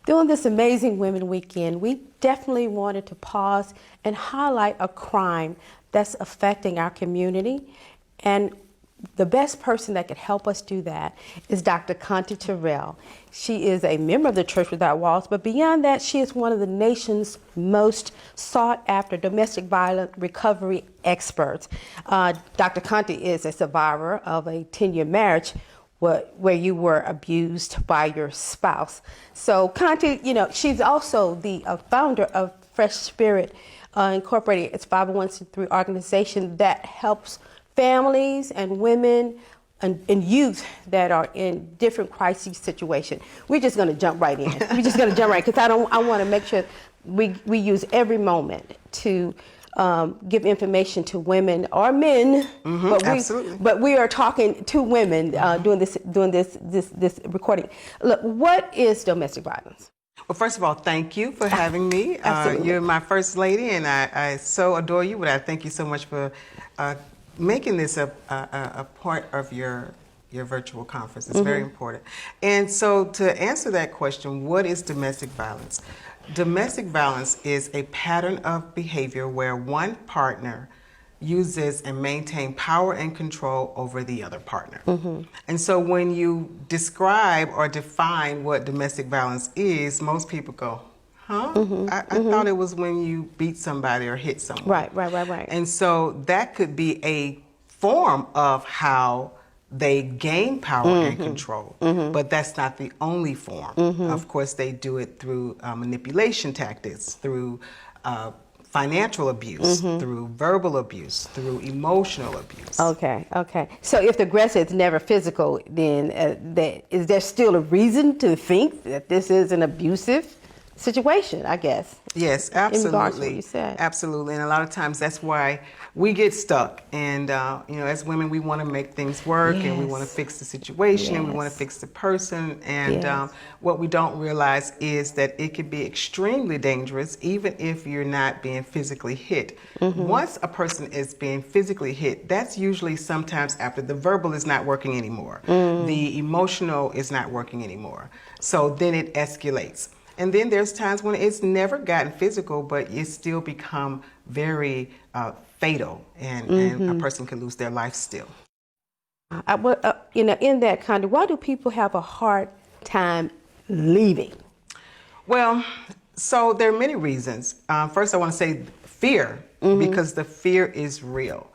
During this Amazing Women Weekend, we definitely wanted to pause and highlight a crime that's affecting our community. And the best person that could help us do that is Dr. Conti Terrell. She is a member of the Church Without Walls, but beyond that, she is one of the nation's most sought after domestic violence recovery experts. Dr. Conti is a survivor of a 10-year marriage where you were abused by your spouse. So Conti, she's also the founder of Fresh Spirit Incorporated. It's a 501c3 organization that helps families and women and youth that are in different crisis situations. We're just going to jump right in. We're just going to jump right, because I want to make sure we use every moment to give information to women or men, but we are talking to women doing this recording. Look, what is domestic violence? Well, first of all, thank you for having me. Absolutely. You're my first lady, and I so adore you. But I thank you so much for making this a part of your virtual conference. It's very important. And so, to answer that question, what is domestic violence? Domestic violence is a pattern of behavior where one partner uses and maintains power and control over the other partner. And so when you describe or define what domestic violence is, most people go, huh? I thought it was when you beat somebody or hit someone. Right. And so that could be a form of how they gain power and control, but that's not the only form. Of course, they do it through manipulation tactics, through financial abuse, through verbal abuse, through emotional abuse. Okay. So if the aggressor is never physical, then is there still a reason to think that this is an abusive situation, I guess? Yes, absolutely. In regards to what you said. Absolutely. And a lot of times that's why we get stuck. And, as women, we want to make things work, and we want to fix the situation, and we want to fix the person. And what we don't realize is that it can be extremely dangerous, even if you're not being physically hit. Once a person is being physically hit, that's usually sometimes after the verbal is not working anymore. The emotional is not working anymore. So then it escalates. And then there's times when it's never gotten physical, but it's still become very fatal, and a person can lose their life still. In that kind of, why do people have a hard time leaving? Well, so there are many reasons. First, I want to say fear, because the fear is real.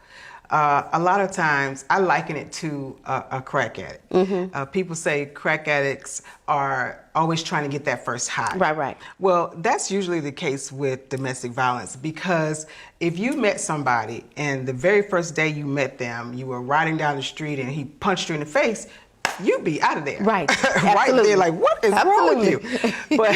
A lot of times, I liken it to a crack addict. People say crack addicts are always trying to get that first high. Right. Well, that's usually the case with domestic violence, because if you met somebody and the very first day you met them, you were riding down the street and he punched you in the face, you'd be out of there. Right. Right there, like, what is wrong with you? But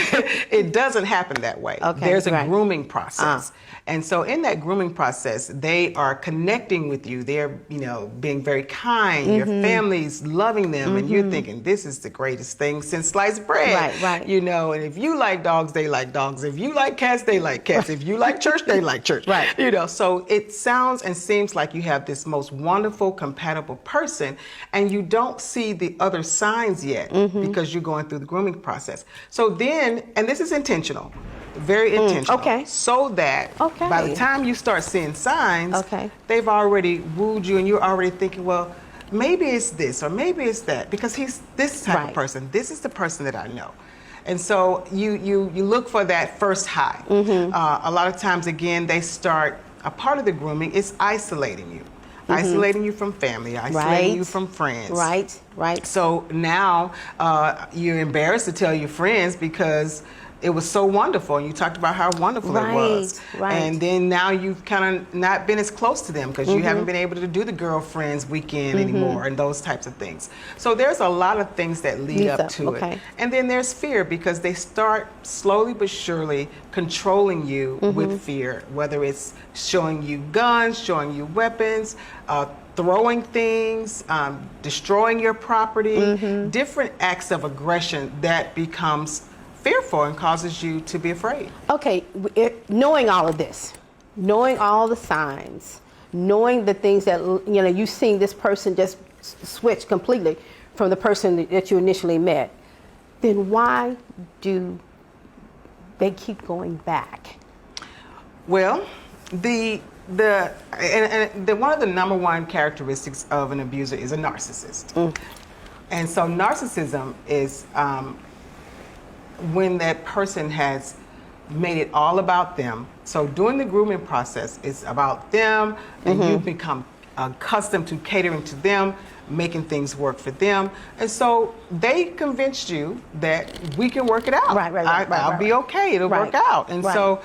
it doesn't happen that way. Okay, there's a grooming process. And so in that grooming process, they are connecting with you. They're, being very kind. Your family's loving them. And you're thinking, this is the greatest thing since sliced bread. Right. And if you like dogs, they like dogs. If you like cats, they like cats. If you like church, they like church. Right. So it sounds and seems like you have this most wonderful, compatible person, and you don't see the other signs yet because you're going through the grooming process. So then, and this is intentional, very intentional. Okay. So that by the time you start seeing signs, they've already wooed you, and you're already thinking, well, maybe it's this or maybe it's that, because he's this type of person. This is the person that I know. And so you look for that first high. A lot of times, again, they start, a part of the grooming is isolating you. Isolating you from family, isolating you from friends. Right. So now you're embarrassed to tell your friends because it was so wonderful, and you talked about how wonderful it was. And then now you've kind of not been as close to them because you haven't been able to do the girlfriends weekend anymore and those types of things. So there's a lot of things that lead up to it. And then there's fear, because they start slowly but surely controlling you with fear, whether it's showing you guns, showing you weapons, throwing things, destroying your property, different acts of aggression that becomes fearful and causes you to be afraid. Okay, knowing all of this, knowing all the signs, knowing the things that, you've seen this person just switch completely from the person that you initially met, then why do they keep going back? Well, the one of the number one characteristics of an abuser is a narcissist. And so narcissism is when that person has made it all about them. So during the grooming process, it's about them, and you become accustomed to catering to them, making things work for them. And so they convinced you that we can work it out. I'll be okay, it'll work out. And so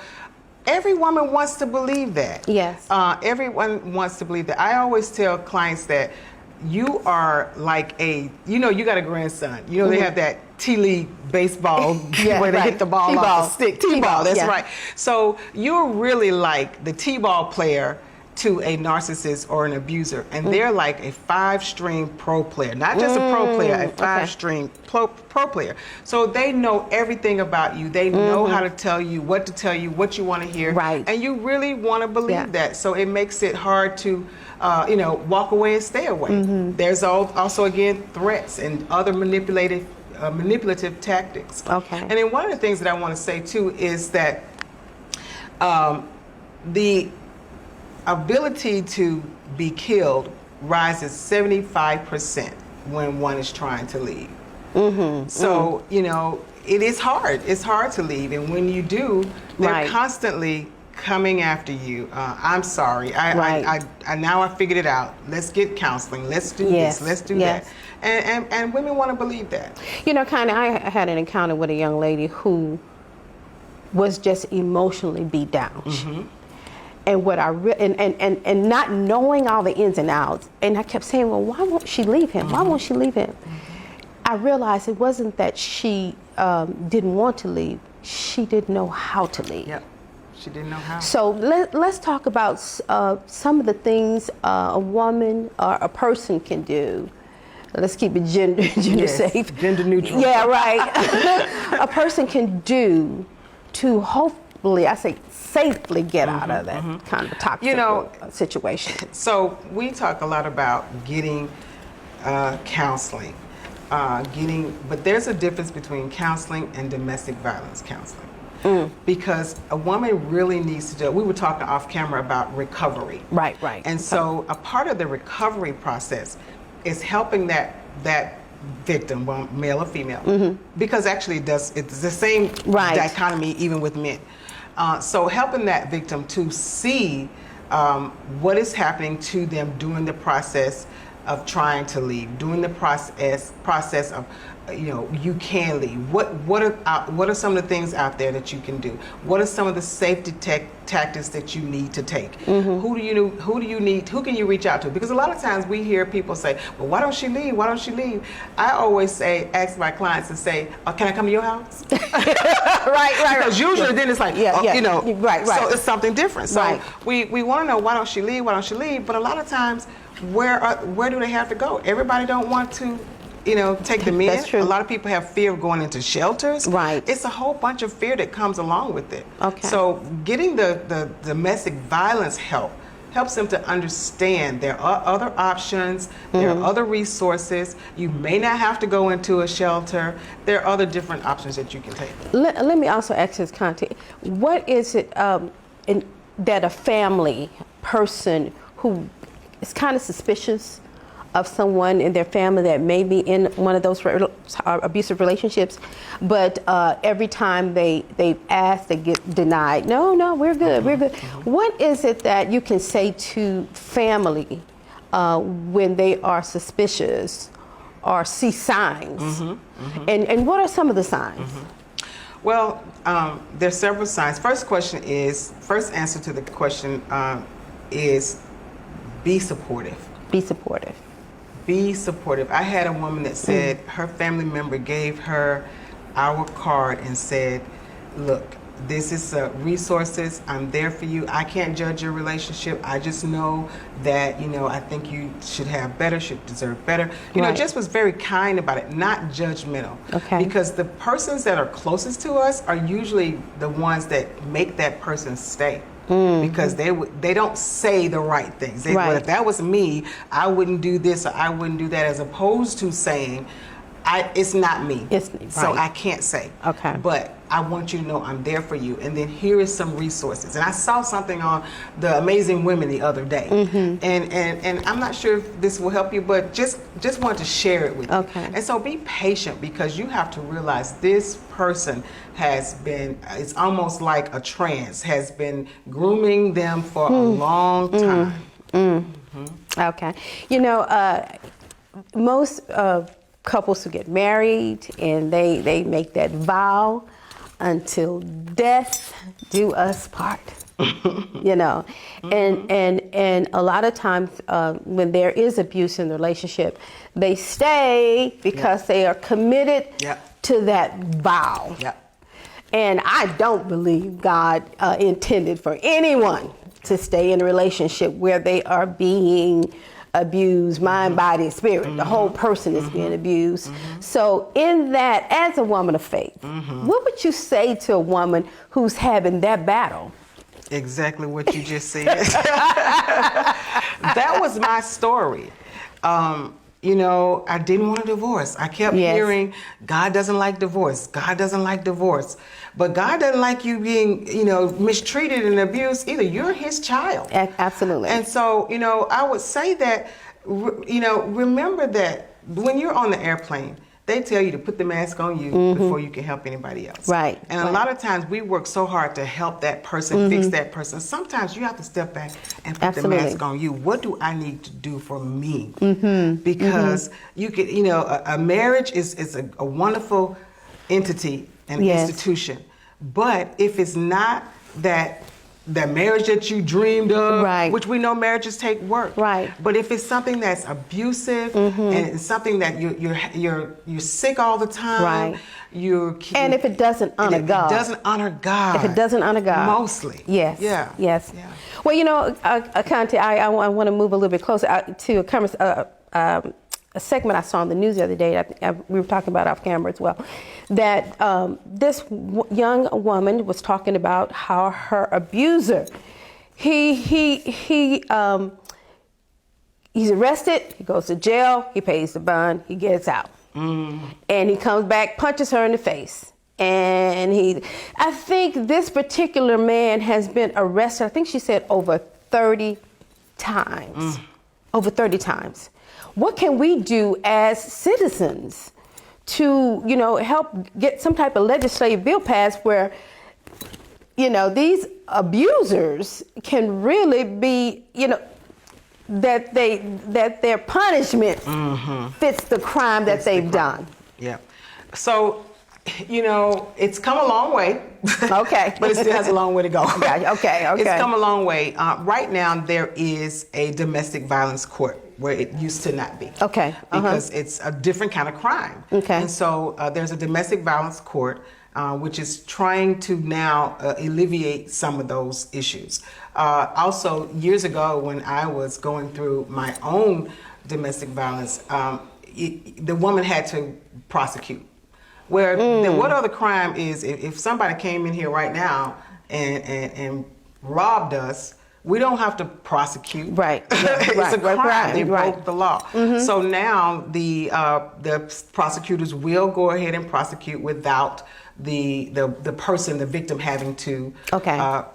every woman wants to believe that. Yes. Everyone wants to believe that. I always tell clients that you are like you got a grandson. They have that T-League baseball where they hit the ball off the stick. T-ball, that's right. So you're really like the T-ball player to a narcissist or an abuser, and they're like a 5-string pro player, not just a pro player, a 5-string pro player. So they know everything about you. They know how to tell you, what you want to hear, and you really want to believe that. So it makes it hard to, walk away and stay away. There's also again threats and other manipulative tactics. And then one of the things that I want to say too is that the ability to be killed rises 75% when one is trying to leave. So, it is hard. It's hard to leave. And when you do, they're constantly coming after you. I'm sorry. I now I figured it out. Let's get counseling. Let's do this. Let's do that. And women want to believe that. I had an encounter with a young lady who was just emotionally beat down. And what and not knowing all the ins and outs, and I kept saying, well, why won't she leave him? Why won't she leave him? I realized it wasn't that she didn't want to leave; she didn't know how to leave. Yep, she didn't know how. So let's talk about some of the things a woman or a person can do. Let's keep it gender safe, gender neutral. Yeah, right. A person can do to hopefully, I say, safely get out of that kind of a toxic situation. So we talk a lot about getting counseling, but there's a difference between counseling and domestic violence counseling. Because a woman really needs to do, we were talking off camera about recovery. Right. And so a part of the recovery process is helping that victim, male or female, because actually it's the same dichotomy even with men. So helping that victim to see what is happening to them during the process of trying to leave, during the process of, you can leave. What are some of the things out there that you can do? What are some of the safety tactics that you need to take? Who can you reach out to? Because a lot of times we hear people say, well, why don't she leave? Why don't she leave? I always ask my clients to say, can I come to your house? Right. Because usually then it's like, right. So it's something different. So we want to know, why don't she leave? Why don't she leave? But a lot of times, where do they have to go? Everybody don't want to take them in. That's true. A lot of people have fear of going into shelters. Right. It's a whole bunch of fear that comes along with it. Okay. So getting the domestic violence helps them to understand there are other options, there are other resources. You may not have to go into a shelter. There are other different options that you can take. Let me also ask this content. What is it that a family person who is kind of suspicious of someone in their family that may be in one of those abusive relationships, but every time they ask, they get denied. No, we're good, we're good. What is it that you can say to family when they are suspicious or see signs? And what are some of the signs? Well, there's several signs. First answer to the question is be supportive. Be supportive. Be supportive. I had a woman that said her family member gave her our card and said, look, this is resources. I'm there for you. I can't judge your relationship. I just know that, I think you should have better, should deserve better. Just was very kind about it, not judgmental. Okay. Because the persons that are closest to us are usually the ones that make that person stay. Because they don't say the right things. Well, if that was me, I wouldn't do this or I wouldn't do that, as opposed to saying, it's not me. So right. I can't say. Okay. But I want you to know I'm there for you. And then here is some resources. And I saw something on the Amazing Women the other day. And I'm not sure if this will help you, but just wanted to share it with you. Okay. And so be patient, because you have to realize this person has been, it's almost like a trance, has been grooming them for a long time. Okay. You know, most couples who get married and they make that vow, until death do us part. You know, and a lot of times when there is abuse in the relationship, they stay because they are committed to that vow. And I don't believe God intended for anyone to stay in a relationship where they are being abused, mind, body, and spirit. The whole person is being abused. So in that, as a woman of faith, what would you say to a woman who's having that battle? Exactly what you just said. That was my story. You know, I didn't want a divorce. I kept hearing, God doesn't like divorce. God doesn't like divorce. But God doesn't like you being, you know, mistreated and abused either. You're his child. Absolutely. And so, you know, I would say that, you know, remember that when you're on the airplane, they tell you to put the mask on you before you can help anybody else. Right. And a lot of times we work so hard to help that person, fix that person. Sometimes you have to step back and put the mask on you. What do I need to do for me? Because you could, you know, a marriage is a wonderful entity, an institution. But if it's not that marriage that you dreamed of, which we know marriages take work. But if it's something that's abusive and it's something that you're sick all the time, and if it doesn't honor God, if it doesn't honor God, mostly, yes. Well, you know, Conte, I want to move a little bit closer to a segment I saw on the news the other day. We were talking about off camera as well. That this young woman was talking about how her abuser, he's arrested, he goes to jail, he pays the bond, he gets out, and he comes back, punches her in the face, and I think this particular man has been arrested. I think she said over 30 times, over 30 times. What can we do as citizens to, you know, help get some type of legislative bill passed where, you know, these abusers can really be, you know, that their punishment fits the crime that they've done? Yeah. So, you know, it's come a long way. Okay. But it still has a long way to go. Okay. It's come a long way. Right now, there is a domestic violence court where it used to not be. Okay. Because it's a different kind of crime. Okay. And so there's a domestic violence court which is trying to now alleviate some of those issues. Also, years ago when I was going through my own domestic violence, the woman had to prosecute. Where what other crime is if somebody came in here right now and robbed us, we don't have to prosecute. It's a crime. They broke the law. So now the prosecutors will go ahead and prosecute without the person, the victim, having to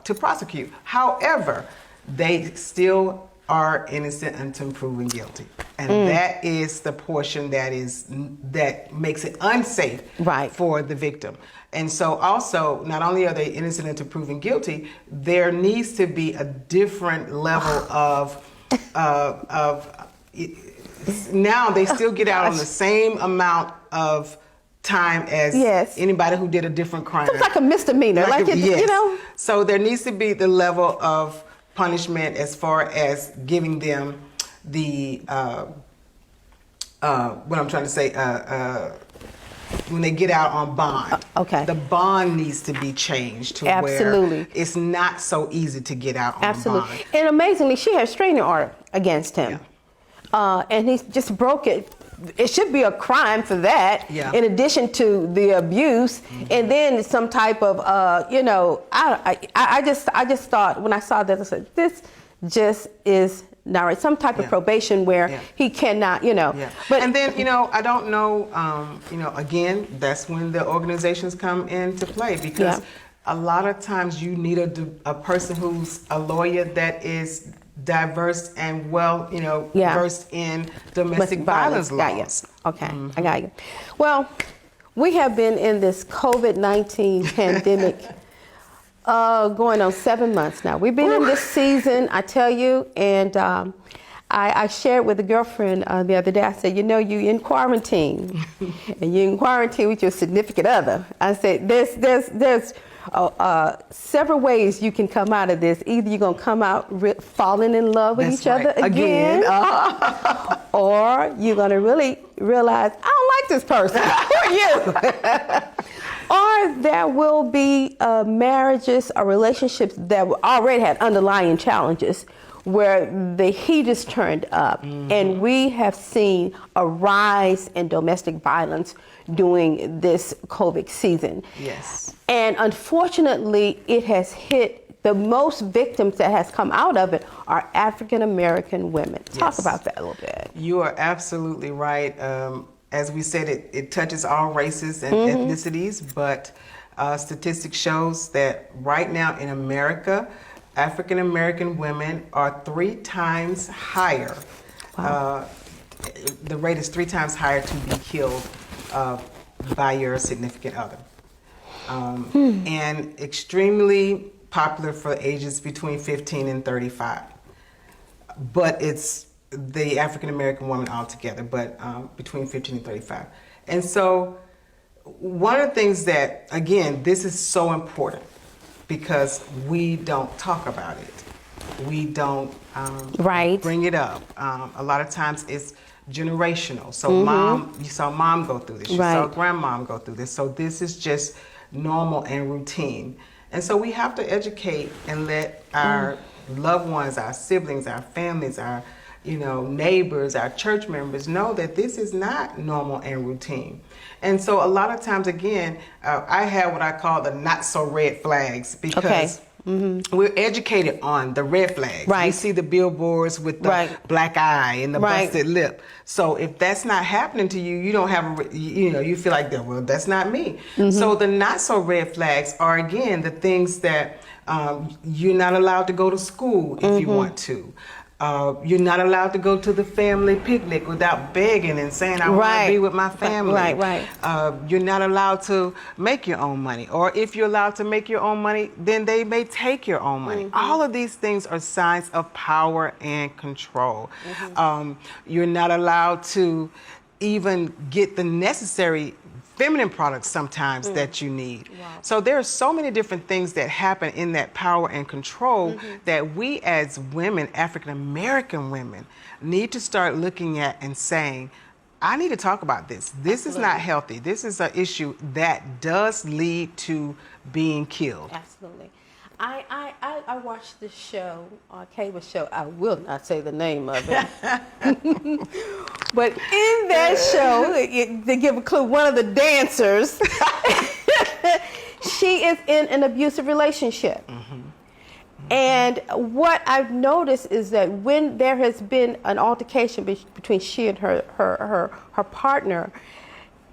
prosecute. However, they still are innocent until proven guilty, and that is the portion that makes it unsafe for the victim. And so also, not only are they innocent until proven guilty, there needs to be a different level of now they still get out on the same amount of time as anybody who did a different crime. It's like a misdemeanor, you know. So there needs to be the level of punishment as far as giving them the what I'm trying to say. When they get out on bond, the bond needs to be changed to where it's not so easy to get out on bond. And amazingly, she has restraining order against him, and he just broke it. It should be a crime for that, in addition to the abuse, and then some type of, I just thought when I saw that, I said, this just is some type of probation where he cannot, Yeah. But and then, I don't know, again, that's when the organizations come into play, because a lot of times you need a person who's a lawyer that is diverse and versed in domestic violence laws. Okay, I got you. Well, we have been in this COVID-19 pandemic going on 7 months now. We've been in this season, I tell you, and I shared with a girlfriend the other day. I said, you're in quarantine, and you're in quarantine with your significant other. I said, there's several ways you can come out of this. Either you're going to come out falling in love with each other again. Or you're going to really realize, I don't like this person. Who are you? Or there will be marriages or relationships that already had underlying challenges where the heat is turned up. And we have seen a rise in domestic violence during this COVID season. Yes. And unfortunately, it has hit the most victims that has come out of it are African American women. Talk about that a little bit. You are absolutely right. As we said, it touches all races and ethnicities, but statistics shows that right now in America, African American women are 3 times higher. The rate is 3 times higher to be killed by your significant other. And extremely popular for ages between 15 and 35. But it's the African American woman altogether, but between 15 and 35. And so one of the things that, again, this is so important because we don't talk about it. We don't bring it up. A lot of times it's generational. So you saw mom go through this. You saw grandmom go through this. So this is just normal and routine. And so we have to educate and let our loved ones, our siblings, our families, our neighbors, our church members know that this is not normal and routine. And so a lot of times, again, I have what I call the not so red flags because we're educated on the red flags. We see the billboards with the black eye and the busted lip. So if that's not happening to you, you don't have you feel like that. Well, that's not me. So the not so red flags are, again, the things that you're not allowed to go to school if you want to. You're not allowed to go to the family picnic without begging and saying, I want to be with my family. You're not allowed to make your own money. Or if you're allowed to make your own money, then they may take your own money. All of these things are signs of power and control. You're not allowed to even get the necessary feminine products sometimes that you need. So there are so many different things that happen in that power and control that we as women, African American women, need to start looking at and saying, I need to talk about this. This is not healthy. This is an issue that does lead to being killed. Absolutely. I watched this show, cable show. I will not say the name of it. But in that show, to give a clue, one of the dancers, she is in an abusive relationship. And what I've noticed is that when there has been an altercation between she and her partner,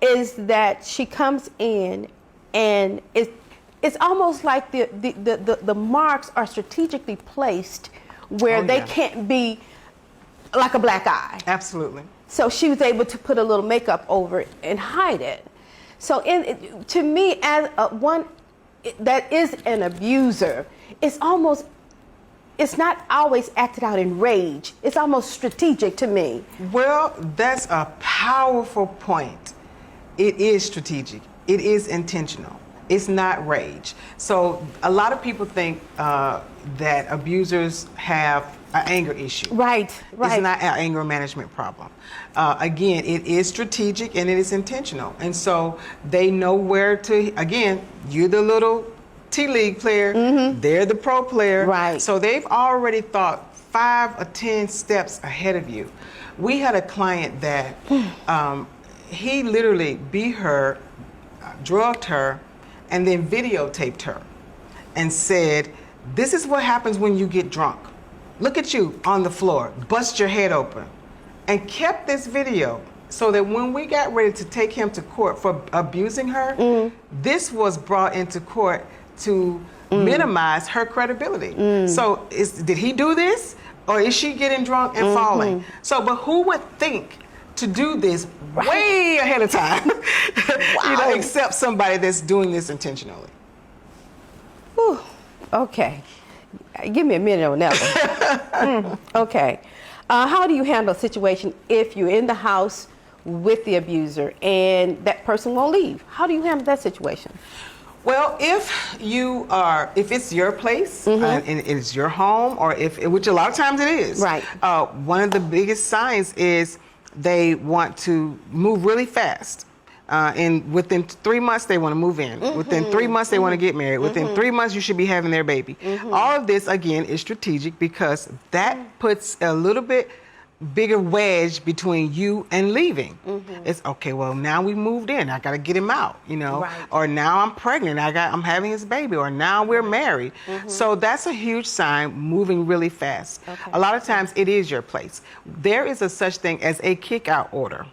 is that she comes in and it's almost like the marks are strategically placed where they can't be like a black eye. Absolutely. So she was able to put a little makeup over it and hide it. So to me, as one that is an abuser, it's not always acted out in rage. It's almost strategic to me. Well, that's a powerful point. It is strategic. It is intentional. It's not rage. So a lot of people think that abusers have an anger issue. Right. It's not an anger management problem. Again, it is strategic and it is intentional. And so they know where to, again, you're the little T-League player, they're the pro player. Right. So they've already thought 5 or 10 steps ahead of you. We had a client that he literally beat her, drugged her, and then videotaped her and said, this is what happens when you get drunk. look at you on the floor, bust your head open, and kept this video so that when we got ready to take him to court for abusing her, this was brought into court to minimize her credibility. So did he do this, or is she getting drunk and falling? So, but who would think to do this way ahead of time, except somebody that's doing this intentionally? Whew. Okay. Give me a minute on that one. Okay. How do you handle a situation if you're in the house with the abuser and that person won't leave? How do you handle that situation? Well, if it's your place and it's your home, or which a lot of times it is, right? One of the biggest signs is they want to move really fast. And within 3 months, they want to move in. Within 3 months, they want to get married. Within 3 months, you should be having their baby. All of this, again, is strategic because that puts a little bit bigger wedge between you and leaving. It's okay, well, now we moved in, I got to get him out, right. Or now I'm pregnant, I'm having his baby, or now we're married. So that's a huge sign, moving really fast. Okay. A lot of times it is your place. There is a such thing as a kick-out order.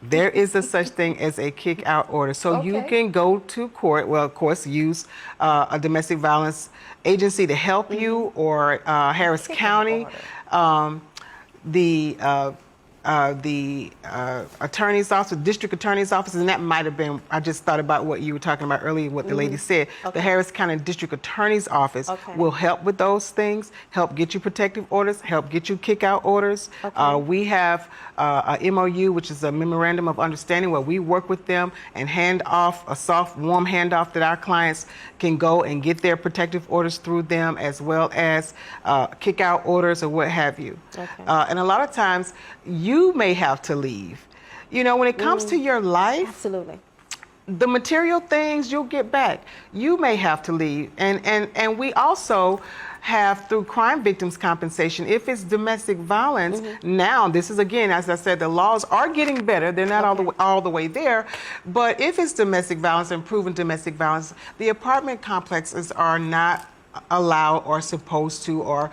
There is a such thing as a kick-out order. So you can go to court, well, of course, use a domestic violence agency to help you, or Harris County. The attorney's office, district attorney's office, and that might have been, I just thought about what you were talking about earlier, what the lady said. The Harris County District Attorney's Office will help with those things, help get you protective orders, help get you kick-out orders. We have a MOU, which is a Memorandum of Understanding, where we work with them and hand off a soft, warm handoff that our clients can go and get their protective orders through them, as well as kick-out orders or what have you. And a lot of times, you may have to leave. When it comes to your life, absolutely, the material things you'll get back. You may have to leave. And we also have, through crime victims compensation, if it's domestic violence, now this is, again, as I said, the laws are getting better. They're not all the way there. But if it's domestic violence and proven domestic violence, the apartment complexes are not allowed or supposed to, or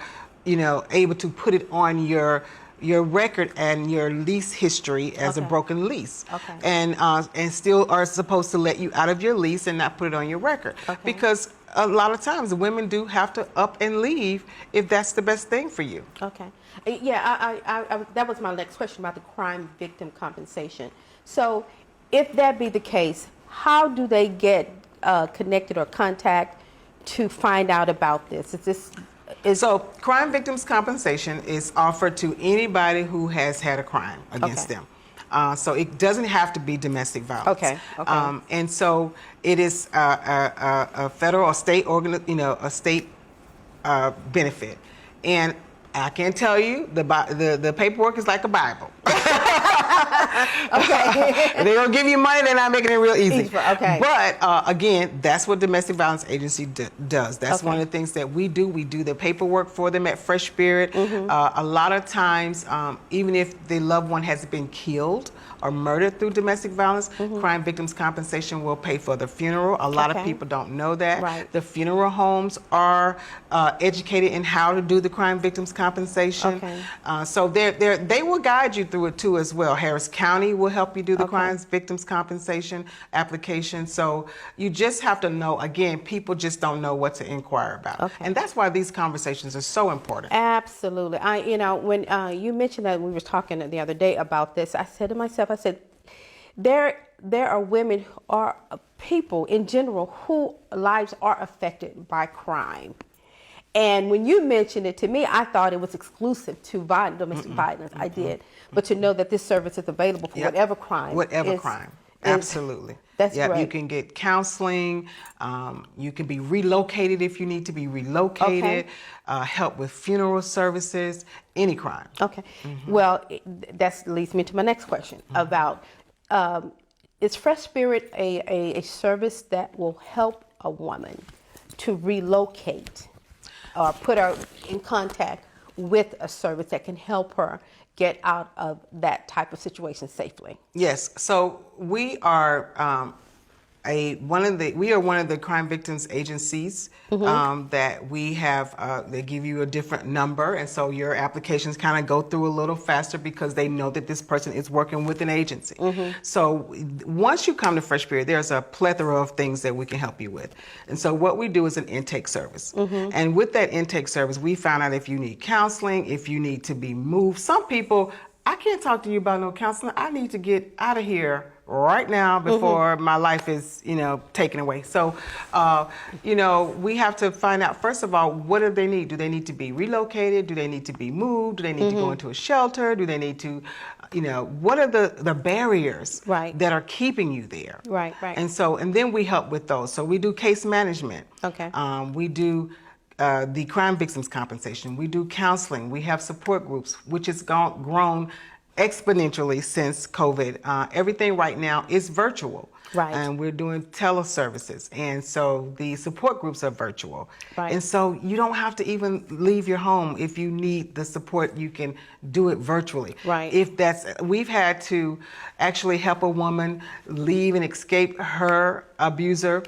able to put it on your record and your lease history as a broken lease, and still are supposed to let you out of your lease and not put it on your record, because a lot of times women do have to up and leave if that's the best thing for you. Yeah, I that was my next question about the crime victim compensation. So if that be the case, how do they get connected or contact to find out about this? So crime victims compensation is offered to anybody who has had a crime against them. So it doesn't have to be domestic violence. And so it is a federal or state a state benefit. And I can tell you, the paperwork is like a Bible. They're gonna give you money. They're not making it real easy. But again, that's what Domestic Violence Agency does. That's one of the things that we do. We do the paperwork for them at Fresh Spirit. A lot of times, even if the loved one has been killed or murdered through domestic violence, crime victims compensation will pay for the funeral. A lot of people don't know that. The funeral homes are educated in how to do the crime victims compensation. So they will guide you through it too as well. Harris County will help you do the crime victims compensation application. So you just have to know, again, people just don't know what to inquire about. And that's why these conversations are so important. Absolutely. When you mentioned that, we were talking the other day about this, I said to myself, there are women or people in general whose lives are affected by crime. And when you mentioned it to me, I thought it was exclusive to domestic violence. I did. But to know that this service is available for whatever crime. Whatever crime. Absolutely. That's great. You can get counseling. You can be relocated if you need to be relocated. Help with funeral services. Any crime. Well, that leads me to my next question about, is Fresh Spirit a service that will help a woman to relocate or put her in contact with a service that can help her get out of that type of situation safely? Yes. So we are we are one of the crime victims agencies that we have. They give you a different number, and so your applications kind of go through a little faster because they know that this person is working with an agency. So once you come to Fresh Period, there's a plethora of things that we can help you with. And so what we do is an intake service. And with that intake service, we found out if you need counseling, if you need to be moved. Some people, I can't talk to you about no counseling. I need to get out of here right now before my life is, taken away. So, we have to find out, first of all, what do they need? Do they need to be relocated? Do they need to be moved? Do they need to go into a shelter? Do they need to, what are the barriers that are keeping you there? Right. And then we help with those. So we do case management. Okay. We do the crime victims compensation. We do counseling. We have support groups, which has grown exponentially since COVID. Everything right now is virtual. Right. And we're doing teleservices. And so the support groups are virtual. Right. And so you don't have to even leave your home. If you need the support, you can do it virtually. Right. We've had to actually help a woman leave and escape her abuser,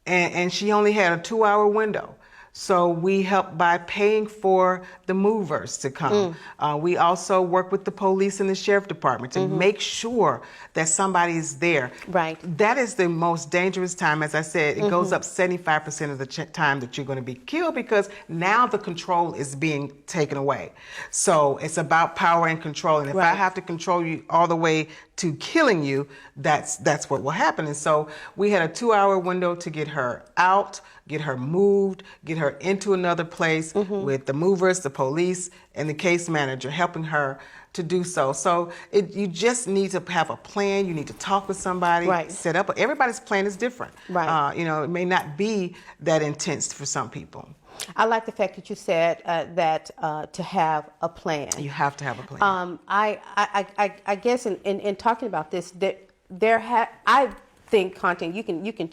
and she only had a 2-hour window. So we help by paying for the movers to come. We also work with the police and the sheriff department to make sure that somebody is there. Right. That is the most dangerous time. As I said, it goes up 75% of the time that you're going to be killed because now the control is being taken away. So it's about power and control. And if I have to control you all the way to killing you, that's what will happen. And so we had a 2-hour window to get her out, get her moved, get her into another place with the movers, the police, and the case manager helping her to do so. So you just need to have a plan. You need to talk with somebody, set up. Everybody's plan is different. Right. It may not be that intense for some people. I like the fact that you said that to have a plan. You have to have a plan. I guess in talking about this, I think content. You can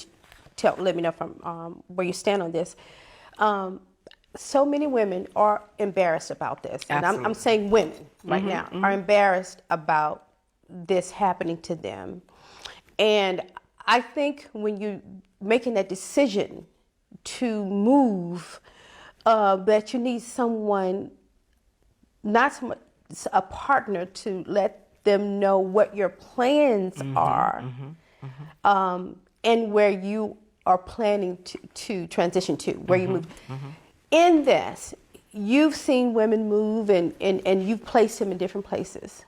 let me know from where you stand on this. So many women are embarrassed about this, and I'm saying women right now are embarrassed about this happening to them. And I think when you making that decision to move, that you need someone, not so much a partner, to let them know what your plans are, and where you are planning to transition to, where you move. In this, you've seen women move and you've placed them in different places.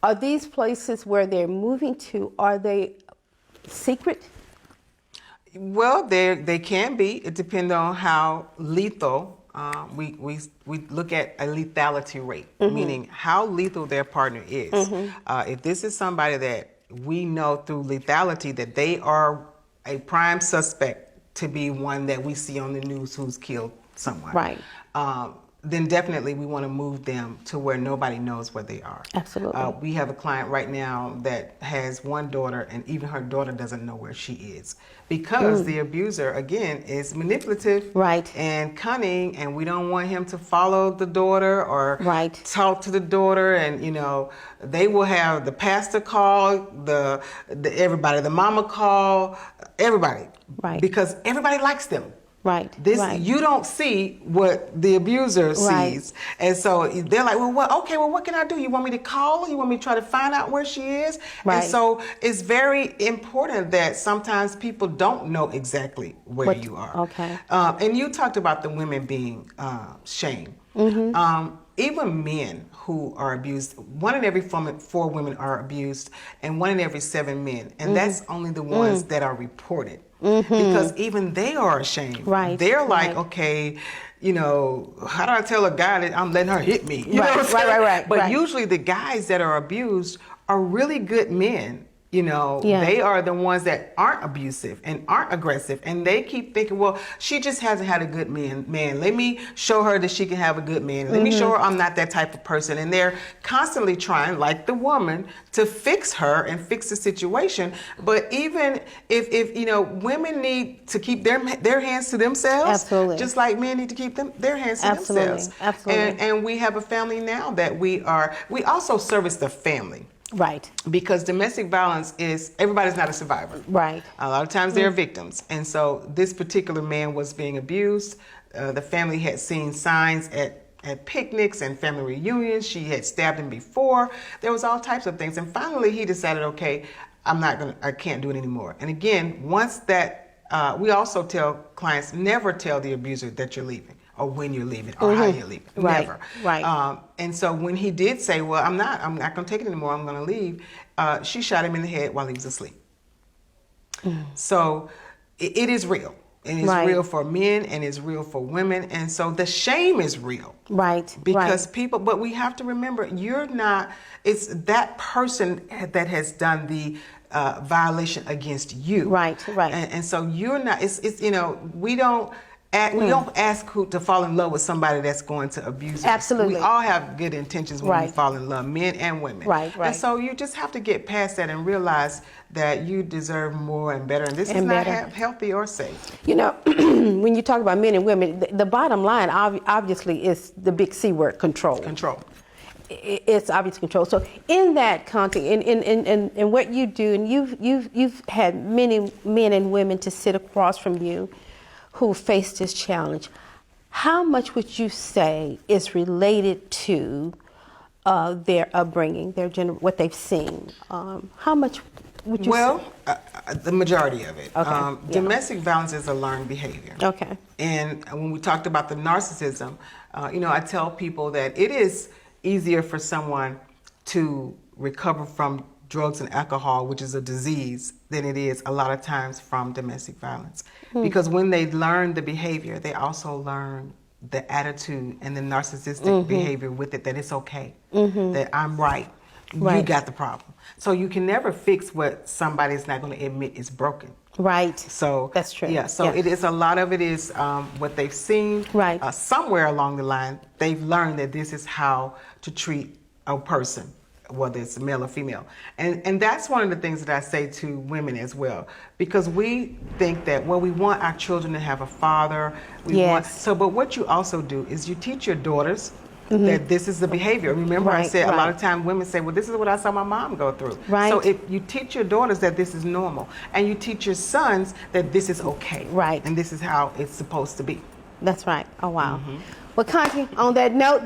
Are these places where they're moving to, are they secret? Well, they can be. It depends on how lethal. We look at a lethality rate, meaning how lethal their partner is. If this is somebody that we know through lethality that they are a prime suspect to be one that we see on the news who's killed someone, then definitely we want to move them to where nobody knows where they are. Absolutely. We have a client right now that has one daughter, and even her daughter doesn't know where she is because the abuser, again, is manipulative and cunning, and we don't want him to follow the daughter or talk to the daughter. And they will have the pastor call, the everybody, the mama call, everybody, because everybody likes them. You don't see what the abuser sees. And so they're like, well, what can I do? You want me to call? You want me to try to find out where she is? And so it's very important that sometimes people don't know exactly where you are. And you talked about the women being shamed. Even men who are abused, 1 in every 4 women are abused, and 1 in every 7 men. And that's only the ones that are reported. Because even they are ashamed. They're like, okay, how do I tell a guy that I'm letting her hit me? You know what I'm saying? But usually the guys that are abused are really good men. They are the ones that aren't abusive and aren't aggressive, and they keep thinking, well, she just hasn't had a good man. Let me show her that she can have a good man. Let me show her I'm not that type of person. And they're constantly trying, like the woman, to fix her and fix the situation. But even if women need to keep their hands to themselves, just like men need to keep their hands to themselves. And we have a family now that we also service the family. Right. Because domestic violence is, everybody's not a survivor. Right. A lot of times they're victims. And so this particular man was being abused. The family had seen signs at picnics and family reunions. She had stabbed him before. There was all types of things. And finally he decided, okay, I can't do it anymore. And again, once that, we also tell clients, never tell the abuser that you're leaving, or when you're leaving, or how you're leaving. Right. Never. Right. And so when he did say, well, I'm not going to take it anymore, I'm going to leave, she shot him in the head while he was asleep. So it is real. And it's real for men, and it's real for women. And so the shame is real. Right. Because people, but we have to remember, you're not, it's that person that has done the violation against you. Right. Right. And so you're not, it's you know, we don't ask who to fall in love with somebody that's going to abuse us. Absolutely. We all have good intentions when we fall in love, men and women. Right. Right. And so you just have to get past that and realize that you deserve more and better. And this is not healthy or safe. You know, when you talk about men and women, the bottom line obviously is the big C word, control. Control. It's obvious control. So in that context, in what you do, and you've had many men and women to sit across from you who face this challenge, how much would you say is related to their upbringing, what they've seen? How much would you say? Well, the majority of it. Okay. Domestic violence is a learned behavior. Okay. And when we talked about the narcissism, you know, I tell people that it is easier for someone to recover from drugs and alcohol, which is a disease, than it is a lot of times from domestic violence. Because when they learn the behavior, they also learn the attitude and the narcissistic behavior with it, that it's okay, that I'm right, you got the problem. So you can never fix what somebody's not going to admit is broken. Right. So that's true. Yeah. So it is, a lot of it is what they've seen. Right. Somewhere along the line, they've learned that this is how to treat a person, whether it's male or female. And that's one of the things that I say to women as well, because we think that, well, we want our children to have a father. But what you also do is you teach your daughters that this is the behavior. Remember, I said a lot of times women say, well, this is what I saw my mom go through. Right. So if you teach your daughters that this is normal, and you teach your sons that this is okay. Right. And this is how it's supposed to be. That's right. Oh, wow. Well, Conti, on that note,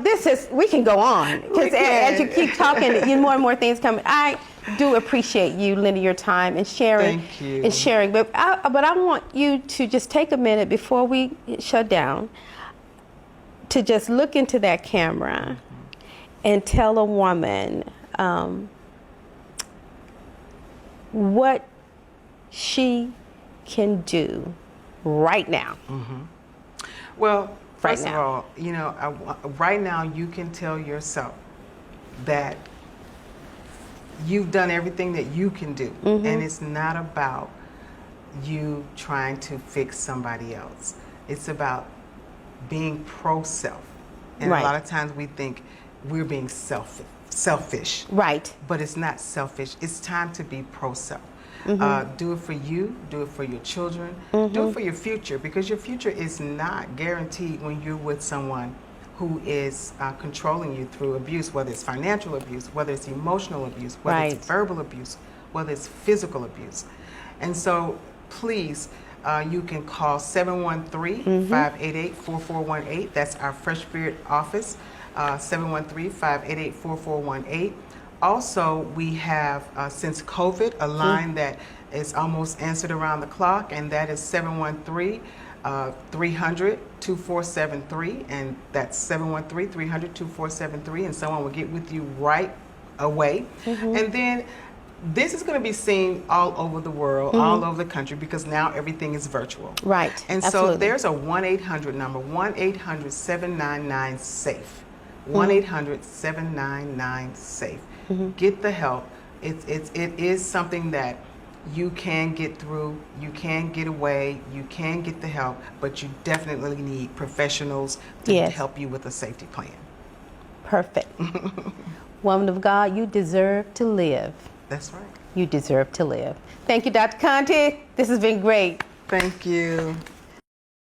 we can go on. Because as you keep talking, more and more things come. I do appreciate you lending your time and sharing. Thank you. And sharing. But I want you to just take a minute before we shut down to just look into that camera and tell a woman what she can do right now. Well, first of all, you know, right now you can tell yourself that you've done everything that you can do, and it's not about you trying to fix somebody else. It's about being pro-self. And a lot of times we think we're being selfish. Right. But it's not selfish. It's time to be pro-self. Do it for you, do it for your children, do it for your future, because your future is not guaranteed when you're with someone who is controlling you through abuse, whether it's financial abuse, whether it's emotional abuse, whether it's verbal abuse, whether it's physical abuse. And so please, you can call 713-588-4418. That's our Fresh Spirit office, 713-588-4418. Also, we have, since COVID, a line that is almost answered around the clock, and that is 713-300-2473, and that's 713-300-2473, and someone will get with you right away. And then this is going to be seen all over the world, all over the country, because now everything is virtual. Right. And so there's a 1-800 number, 1-800-799-SAFE. 1-800-799-SAFE. Get the help. It is something that you can get through, you can get away, you can get the help, but you definitely need professionals to help you with a safety plan. Perfect. Woman of God, you deserve to live. That's right. You deserve to live. Thank you, Dr. Conti. This has been great. Thank you.